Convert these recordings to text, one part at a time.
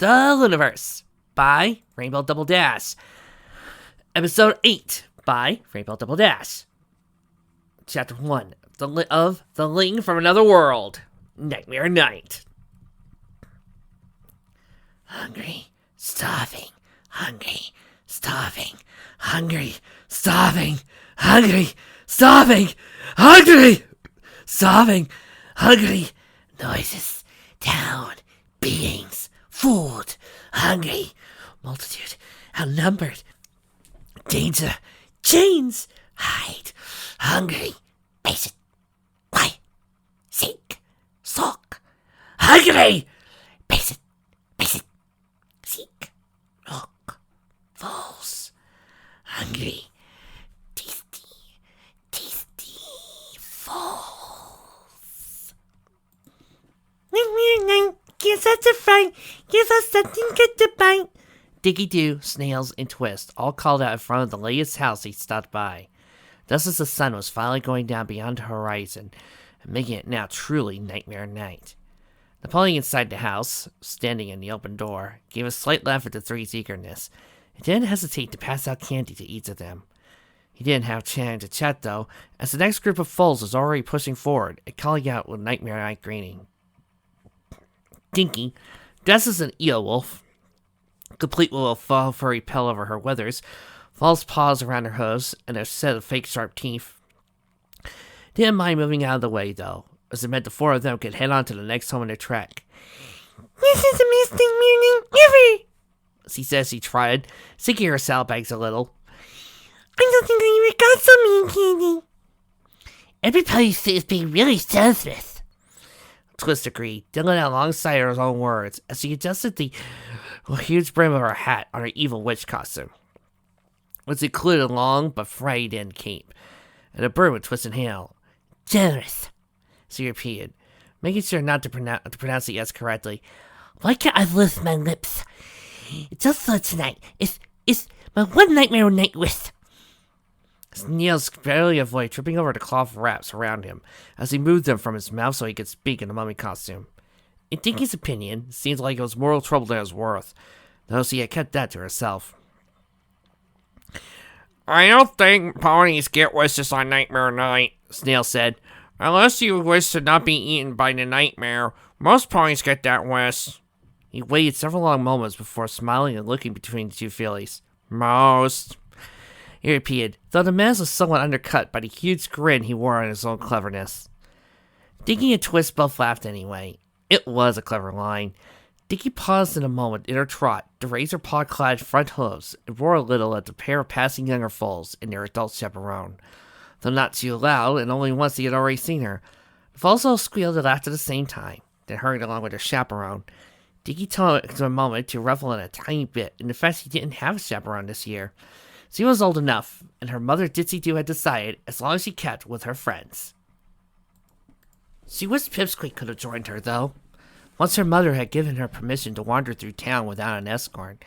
The Lunaverse by Rainbow Double Dash. Episode 8 by Rainbow Double Dash. Chapter 1 of The Ling from Another World. Nightmare Night. Hungry, starving, hungry, starving, hungry, starving, hungry, starving, hungry, starving, hungry. Noises, town, beings, food, hungry, multitude, outnumbered, danger, chains, hide, hungry, basic, why, seek, sock, hungry, basic, seek, look, false, hungry, tasty, false. Give us a fright, give us something good to bite. Dinky Doo, Snails, and Twist all called out in front of the latest house they stopped by, just as the sun was finally going down beyond the horizon and making it now truly nightmare night. The pony inside the house, standing in the open door, gave a slight laugh at the three's eagerness and didn't hesitate to pass out candy to each of them. He didn't have time to chat, though, as the next group of foals was already pushing forward and calling out with nightmare night greeting. Dinky, dressed as an eowolf, complete with a fall furry pelt over her withers, false paws around her hooves, and a set of fake sharp teeth, didn't mind moving out of the way, though, as it meant the four of them could head on to the next home in their trek. This is the best thing morning ever, she says she tried, sinking her saddlebags a little. I don't think I ever got so mean candy. Everybody is being really sensitive. Twist agreed, dangling out alongside her own words as she adjusted the huge brim of her hat on her evil witch costume, which included a long but frayed-in cape and a bird with twisted hail. Generous, she repeated, making sure not to pronounce the S correctly. Why can't I lift my lips? Just for tonight. It's my one nightmare night with. Snails could barely avoid tripping over the cloth wraps around him as he moved them from his mouth so he could speak in the mummy costume. In Dinky's opinion, it seemed like it was more trouble than it was worth, though she had kept that to herself. I don't think ponies get wishes on Nightmare Night, Snail said. Unless you wish to not be eaten by the nightmare, most ponies get that wish. He waited several long moments before smiling and looking between the two fillies. Most, he repeated, though the mask was somewhat undercut by the huge grin he wore on his own cleverness. Dinky and Twist both laughed anyway. It was a clever line. Dinky paused in a moment in her trot to raise her paw-clad front hooves and roar a little at the pair of passing younger foals and their adult chaperone, though not too loud, and only once he had already seen her. The foals all squealed and laughed at the same time, then hurried along with their chaperone. Dinky took a moment to ruffle it a tiny bit in the fact he didn't have a chaperone this year. She was old enough, and her mother Dinky Doo had decided as long as she kept with her friends. She wished Pipsqueak could have joined her, though. Once her mother had given her permission to wander through town without an escort,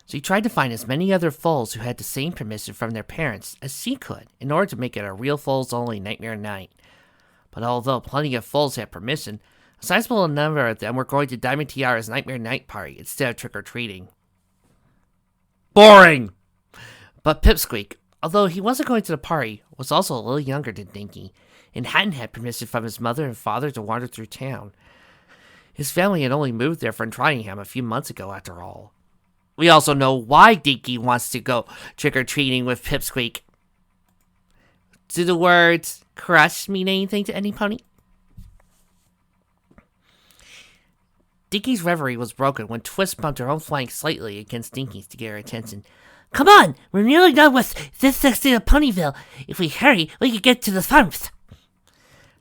she tried to find as many other foals who had the same permission from their parents as she could in order to make it a real foals-only nightmare night. But although plenty of foals had permission, a sizable number of them were going to Diamond Tiara's nightmare night party instead of trick-or-treating. Boring! But Pipsqueak, although he wasn't going to the party, was also a little younger than Dinky, and hadn't had permission from his mother and father to wander through town. His family had only moved there from Trottingham a few months ago, after all. We also know why Dinky wants to go trick-or-treating with Pipsqueak. Do the words crush mean anything to any pony? Dinky's reverie was broken when Twist bumped her own flank slightly against Dinky's to get her attention. Come on, we're nearly done with this section of Ponyville. If we hurry, we can get to the farms.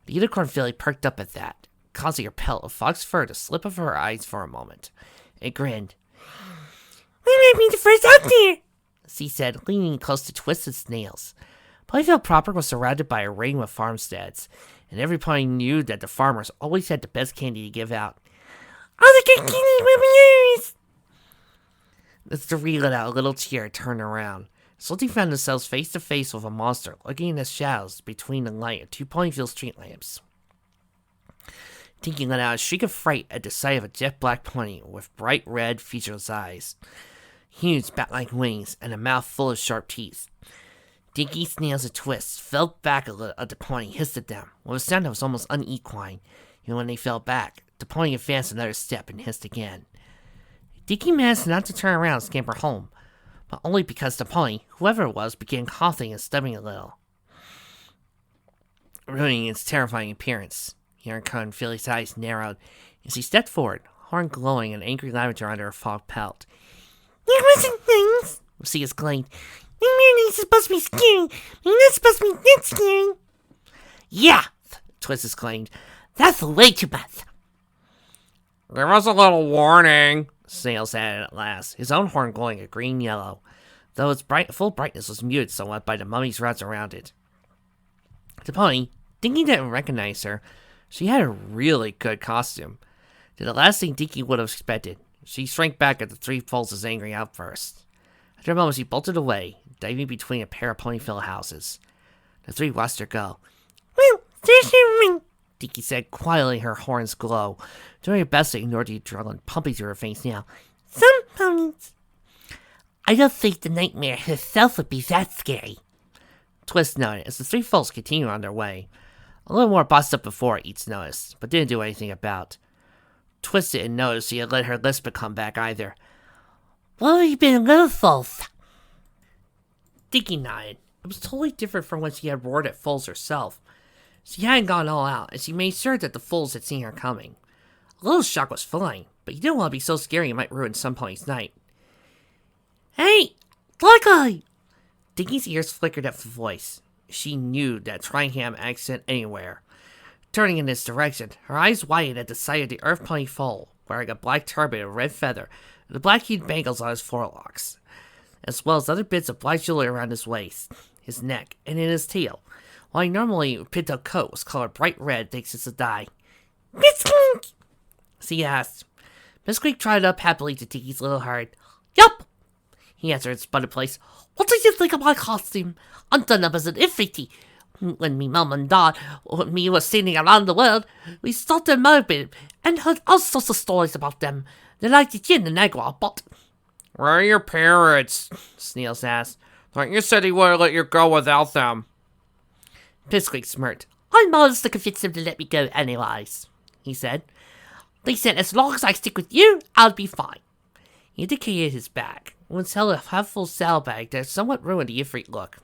The unicorn filly perked up at that, causing her pelt of fox fur to slip over her eyes for a moment. It grinned. We might be the first out there, she said, leaning close to Twisted Snails. Ponyville proper was surrounded by a ring of farmsteads, and every pony knew that the farmers always had the best candy to give out. All the good candy will be yours! As the three let out a little cheer and turned around, Salty found themselves face to face with a monster lurking in the shadows between the light of two Ponyville street lamps. Dinky let out a shriek of fright at the sight of a jet black pony with bright red, featureless eyes, huge bat-like wings, and a mouth full of sharp teeth. Dinky, Snails, and Twist fell back a little as the pony hissed at them, with a sound that was almost unequine. And when they fell back, the pony advanced another step and hissed again. Dinky managed not to turn around and scamper home, but only because the pony, whoever it was, began coughing and stubbing a little, ruining its terrifying appearance. Yarn Philly's eyes narrowed as he stepped forward, horn glowing and angry lavender under her fog pelt. That wasn't nice, Lucy exclaimed. Nightmare Night's supposed to be scary. You're not supposed to be that scary. Yeah, Twist exclaimed. That's way too much. There was a little warning, Snails added at last, his own horn glowing a green-yellow, though its full brightness was muted somewhat by the mummy's rods around it. The pony, Dinky didn't recognize her. She had a really good costume. Did the last thing Dinky would have expected. She shrank back at the three Pulse's angry outburst. After a moment, she bolted away, diving between a pair of Ponyville houses. The three watched her go. Well, there's your ring, Dinky said, quietly, her horns glow, doing her best to ignore the adrenaline pumping through her face now. Some ponies. I don't think the Nightmare herself would be that scary. Twist nodded as the three foals continued on their way. A little more bossed up before, Eats noticed, but didn't do anything about. Twist didn't notice he had let her lisp come back either. Well, you've been little false. Dinky nodded. It was totally different from when she had roared at foals herself. She hadn't gone all out, and she made sure that the foals had seen her coming. A little shock was fine, but you didn't want to be so scary it might ruin some pony's night. Hey, Black Eye! Dinky's ears flickered at the voice. She knew that Tringham accent anywhere. Turning in this direction, her eyes widened at the sight of the Earth Pony foal, wearing a black turban and red feather, and the black-hued bangles on his forelocks, as well as other bits of black jewelry around his waist, his neck, and in his tail, while his normally pinto coat was colored bright red thanks to the dye. Pipsqueak! She asked. Pipsqueak trotted up happily to Dinky's little herd. Yup, he answered in spotted place. What do you think of my costume? I'm done up as an infantry. When me mum and dad and me was sailing around the world, we stopped in Melbourne and heard all sorts of stories about them. They liked the gin and agua, but... Where are your parents? Snails asked. Thought you said he would have let you go without them. Pipsqueak smirked. I managed to convince them to let me go anyways, he said. They said as long as I stick with you, I'll be fine. He indicated his back, once held a half-full saddlebag that somewhat ruined the Ifrit look.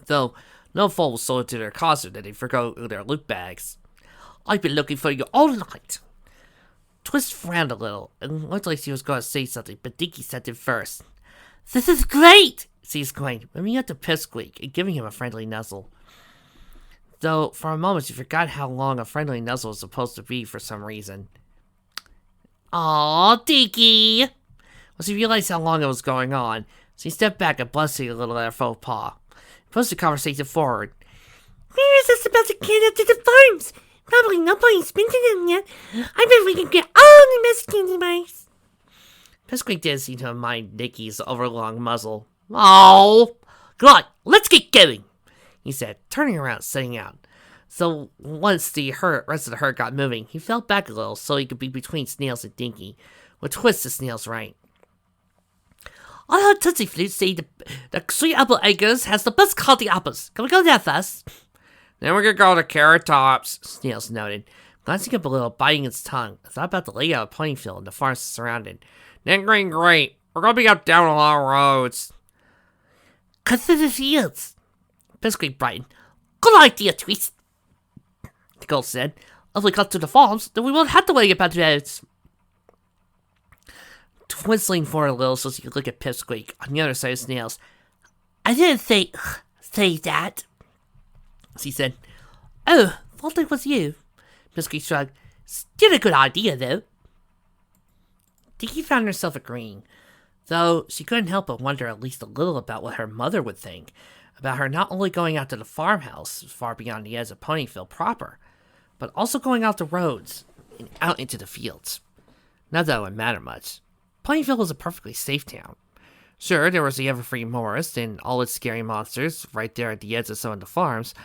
Though no foal was so into their costume that they forgot their loot bags. I've been looking for you all night. Twist frowned a little, and looked like she was going to say something, but Dinky said it first. This is great, she exclaimed, moving up to Pipsqueak and giving him a friendly nuzzle. Though, for a moment, she forgot how long a friendly nuzzle was supposed to be for some reason. Aw, Dinky! When she realized how long it was going on, she stepped back and blushed a little at her faux pas. Pushed the conversation forward. Where is this about to get up to the farms? Probably nobody's been to them yet. I bet we can get all the best candy bars. Pipsqueak didn't seem to mind Dinky's overlong muzzle. Oh, come on, let's get going, he said, turning around, setting out. So once the rest of the herd got moving, he fell back a little so he could be between Snails and Dinky, with Twist to Snails' right. I heard Tootsie Flute say the Sweet Apple Acres has the best candy apples. Can we go there first? Then we could go to Carrot Tops, Snails noted, glancing up a little, biting its tongue. Thought about the layout of Ponyville and the farms surrounded. Then Green Great. We're gonna be up down a lot of roads. Consider the fields. Pipsqueak brightened. Good idea, Twist, the girl said. If we cut to the farms, then we won't have to worry about roads. Twist leaned forward a little so she could look at Pipsqueak on the other side of Snails. I didn't say that, she said. Oh, thought it was you. Pipsqueak shrugged. Still a good idea, though. Dinky found herself agreeing, though she couldn't help but wonder at least a little about what her mother would think, about her not only going out to the farmhouse far beyond the edge of Ponyville proper, but also going out the roads and out into the fields. Not that it would matter much. Ponyville was a perfectly safe town. Sure, there was the Everfree Forest and all its scary monsters right there at the edge of some of the farms,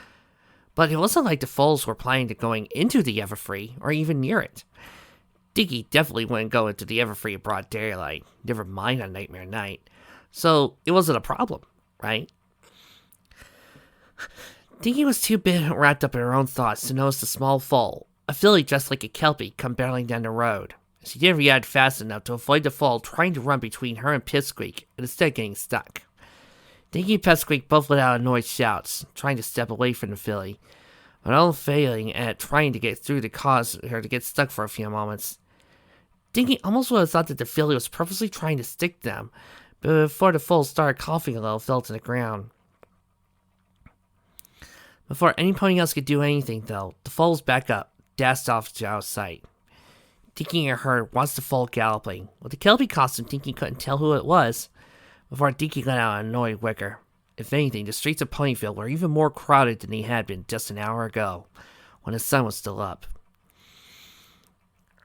But it wasn't like the foals were planning to going into the Everfree or even near it. Dinky definitely wouldn't go into the Everfree in broad daylight, never mind on Nightmare Night. So it wasn't a problem, right? Dinky was too wrapped up in her own thoughts to notice the small foal, a filly dressed like a kelpie, come barreling down the road. She didn't react fast enough to avoid the foal trying to run between her and Pipsqueak, and instead getting stuck. Dinky and Pipsqueak both let out annoyed shouts, trying to step away from the filly, but all failing at trying to get through to cause her to get stuck for a few moments. Dinky almost would have thought that the filly was purposely trying to stick them, but before the foal started coughing a little, fell to the ground. Before any pony else could do anything, though, the foal was back up, dashed off to out of sight. Dinky and her watched the foal galloping. With the kelpie costume, Dinky couldn't tell who it was, before Dinky let out an annoyed whicker. If anything, the streets of Ponyville were even more crowded than they had been just an hour ago, when the sun was still up.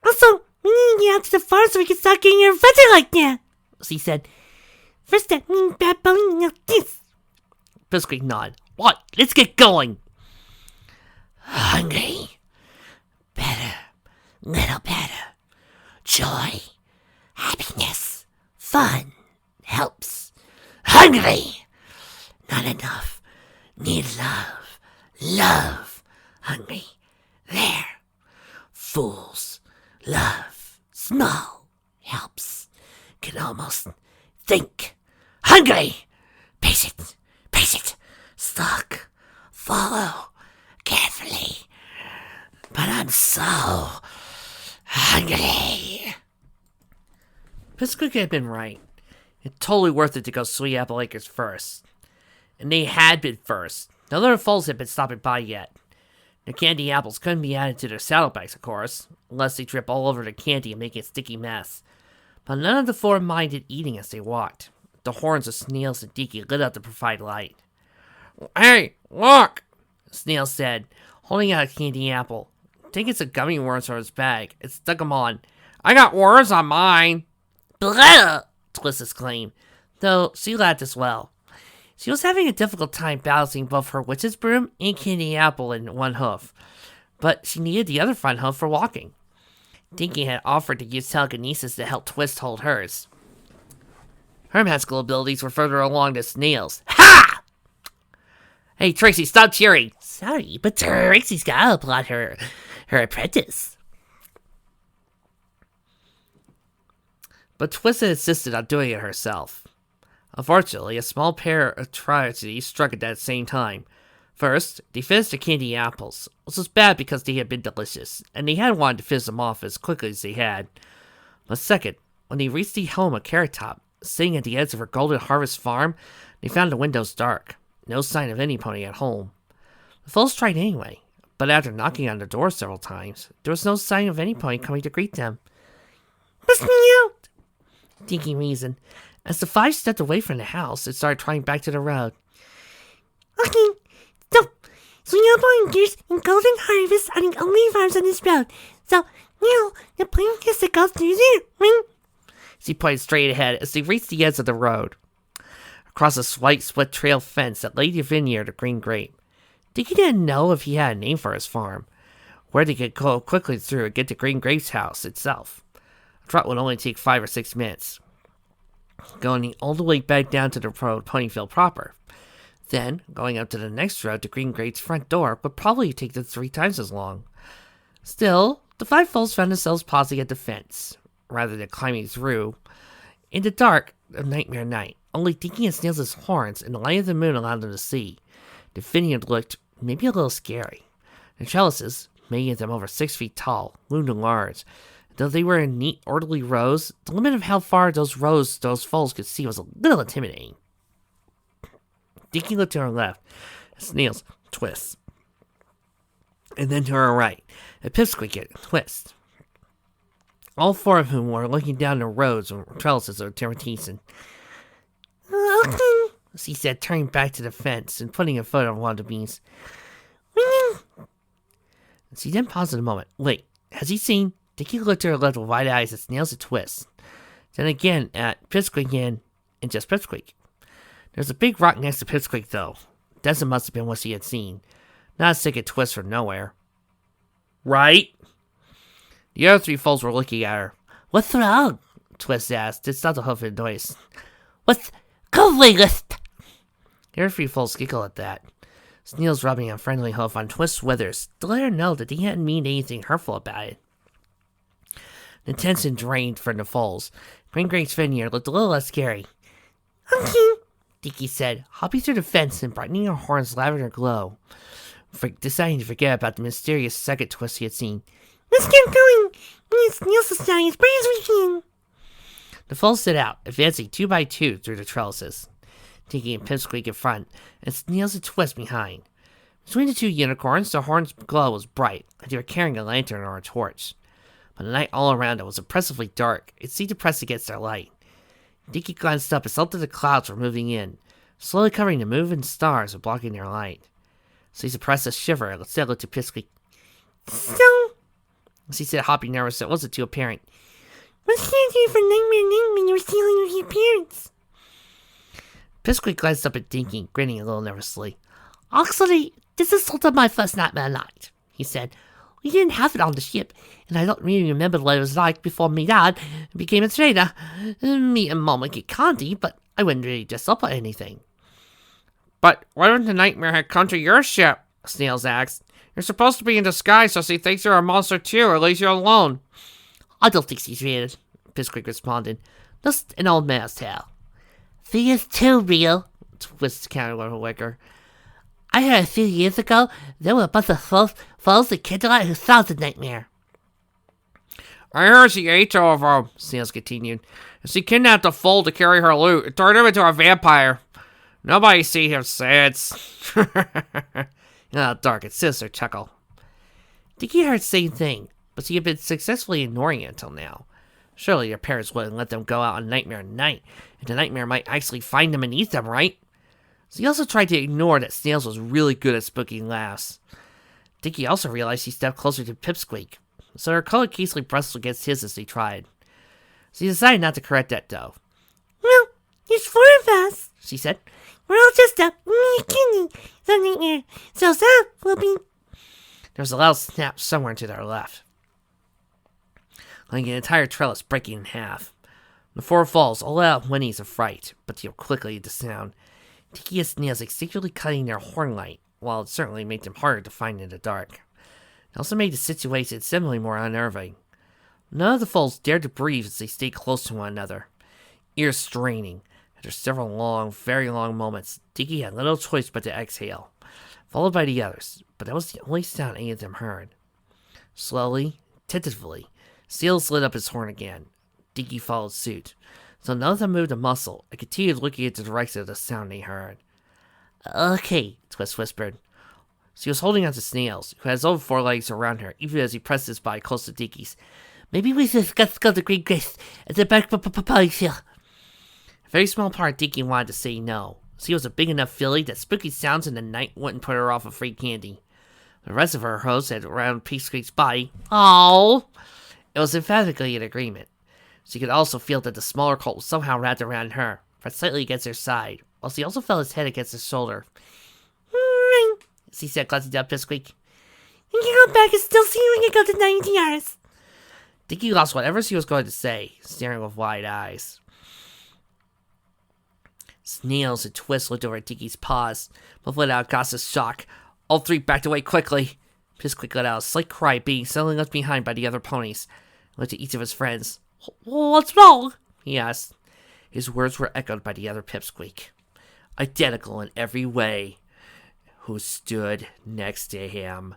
Also, we need to get out to the farm so we can start getting our adventure like that, she said. First that mean bad pony, now this. Pipsqueak nodded. What? Let's get going! Hungry. Better. Little better. Joy. Happiness. Fun. Helps. Hungry. Not enough. Need love. Love. Hungry. There. Fools. Love. Small. Helps. Can almost think. Hungry. Patient. Patient. Stalk. Follow. Carefully. But I'm so hungry. Pipsqueak had been right. It's totally worth it to go Sweet Apple Acres first. And they had been first. None of the foals had been stopping by yet. The candy apples couldn't be added to their saddlebags, of course, unless they drip all over the candy and make a sticky mess. But none of the four minded eating as they walked. The horns of Snails and Dinky lit up to provide light. Hey, look! Snails said, holding out a candy apple. Taking some gummy worms from his bag, and stuck them on. I got worms on mine. Blah! Twist exclaimed, though she laughed as well. She was having a difficult time balancing both her witch's broom and candy apple in one hoof, but she needed the other front hoof for walking. Dinky had offered to use telekinesis to help Twist hold hers. Her magical abilities were further along than Snails. Ha! Hey, Tracy, stop cheering! Sorry, but Trixie's gotta applaud her apprentice. But Twist had insisted on doing it herself. Unfortunately, a small pair of tragedies struck at that same time. First, they finished the candy apples, which was bad because they had been delicious, and they had wanted to finish them off as quickly as they had. But second, when they reached the home of Carrot Top, sitting at the edge of her Golden Harvest farm, they found the windows dark. No sign of any pony at home. The foals tried anyway, but after knocking on the door several times, there was no sign of any pony coming to greet them. Let me out! Dinky reasoned. As the five stepped away from the house, it started trying back to the road. Okay, so Snowball and Goose and Golden Harvest are the only farms on this road. So now the plan is to go through there, right? She pointed straight ahead as they reached the edge of the road. Across a white split trail fence that led the vineyard of Green Grape. Dinky didn't know if he had a name for his farm, where they could go quickly through and get to Green Grape's house itself. A trot would only take 5 or 6 minutes, going all the way back down to the road Ponyville proper. Then, going up to the next road to Green Grape's front door would probably take them 3 times as long. Still, the 5 foals found themselves pausing at the fence, rather than climbing through. In the dark of Nightmare Night, only Dinky and Snails' horns and the light of the moon allowed them to see. The vineyard looked maybe a little scary. The trellises, making them over 6 feet tall, loomed large. Though they were in neat, orderly rows, the limit of how far those foals could see was a little intimidating. Dinky looked to her left, at Snails, Twist. And then to her right, at Pipsqueak and Twist. All 4 of whom were looking down the rows and trellises of Terrateason. Okay, She said, turning back to the fence and putting her foot on one of the beams. She then paused a moment. Wait, has he seen? Dinky looked to her left with wide eyes at Snails and Twist. Then again at Pipsqueak and just Pipsqueak. There was a big rock next to Pipsqueak, though. That must have been what she had seen. not a second twist from nowhere. Right? The other three foals were looking at her. What's wrong? Twist asked. It's not the hoof of noise. What's going list? The other three foals giggle at that. Snails rubbing a friendly hoof on Twist's withers to let her know that he hadn't mean anything hurtful about it. The tension drained from the foals. Green Grape's vineyard looked a little less scary. Okay. Dinky said, hopping through the fence and brightening her horn's lavender glow, deciding to forget about the mysterious second twist he had seen. Let's get going. We need Snail Society as bright as we can. The foals set out, advancing 2 by 2 through the trellises, Dinky and Pipsqueak in front, and Snails and Twist behind. Between the two unicorns, the horn's glow was bright, like they were carrying a lantern or a torch. But the night all around them was oppressively dark. It seemed to press against their light. Dinky glanced up and saw that the clouds were moving in, slowly covering the moving stars and blocking their light. So he suppressed a shiver and said to Pipsqueak. So, As he said, hopping nervous, it wasn't too apparent. what's the idea for Nightmare Ling when you were stealing with your parents? Pipsqueak glanced up at Dinky, grinning a little nervously. Actually, this is sort of my first nightmare night, he said. We didn't have it on the ship, and I don't really remember what it was like before me dad became a trader. Me and Mom would get candy, but I wouldn't really dress up or anything. But why wouldn't the nightmare have come to your ship? Snails asked. You're supposed to be in disguise, so she thinks you're a monster too, or leaves you alone. I don't think she's real, Pipsqueak responded. Just an old man's tale. She is too real, Twist countered with a wicker. I heard a few years ago there were a bunch of foes in Candlelight who saw the nightmare. I heard she ate 2 of them, Snails continued. And she kidnapped a foal to carry her loot and turned him into a vampire. Nobody's seen him since. Dark and sinister chuckle. Dinky heard the same thing, but she had been successfully ignoring it until now. Surely their parents wouldn't let them go out on Nightmare Night, and the nightmare might actually find them and eat them, right? She also tried to ignore that Snails was really good at spooking laughs. Dinky also realized she stepped closer to Pipsqueak, so her color casely brushed against his as they tried. She decided not to correct that, though. Well, there's 4 of us, She said, we're all dressed up. Kitty, the nightmare. So that will be. There was a loud snap somewhere to their left, like an entire trellis breaking in half. The 4 falls all let out whinnies of fright, but they were quickly to sound. Dinky and Snails instinctively cutting their horn light, while it certainly made them harder to find in the dark. It also made the situation similarly more unnerving. None of the foals dared to breathe as they stayed close to one another, ears straining. After several long, very long moments, Dinky had little choice but to exhale, followed by the others, but that was the only sound any of them heard. Slowly, tentatively, Snails lit up his horn again. Dinky followed suit, so none of them moved a muscle and continued looking at the direction of the sound they heard. Okay, Twist whispered. She was holding on to Snails, who had his own 4 legs around her, even as he pressed his body close to Dinky's. maybe we just got to go to Green Grace at the back of here. A very small part of Dinky wanted to say no. She was a big enough filly that spooky sounds in the night wouldn't put her off of free candy. The rest of her host had around Pipsqueak's body. Oh, It was emphatically in agreement. She could also feel that the smaller colt was somehow wrapped around her, pressed slightly against her side, while she also felt his head against his shoulder. Ring. She said, glancing down Pipsqueak. You can go back and still see when you go to 90 yards. Dinky lost whatever she was going to say, staring with wide eyes. Snails and Twist looked over at Dinky's paws, but without Goss's shock. All 3 backed away quickly. Pipsqueak let out a slight cry, being suddenly left behind by the other ponies. He looked at each of his friends. what's wrong? He asked. His words were echoed by the other Pipsqueak, identical in every way, who stood next to him.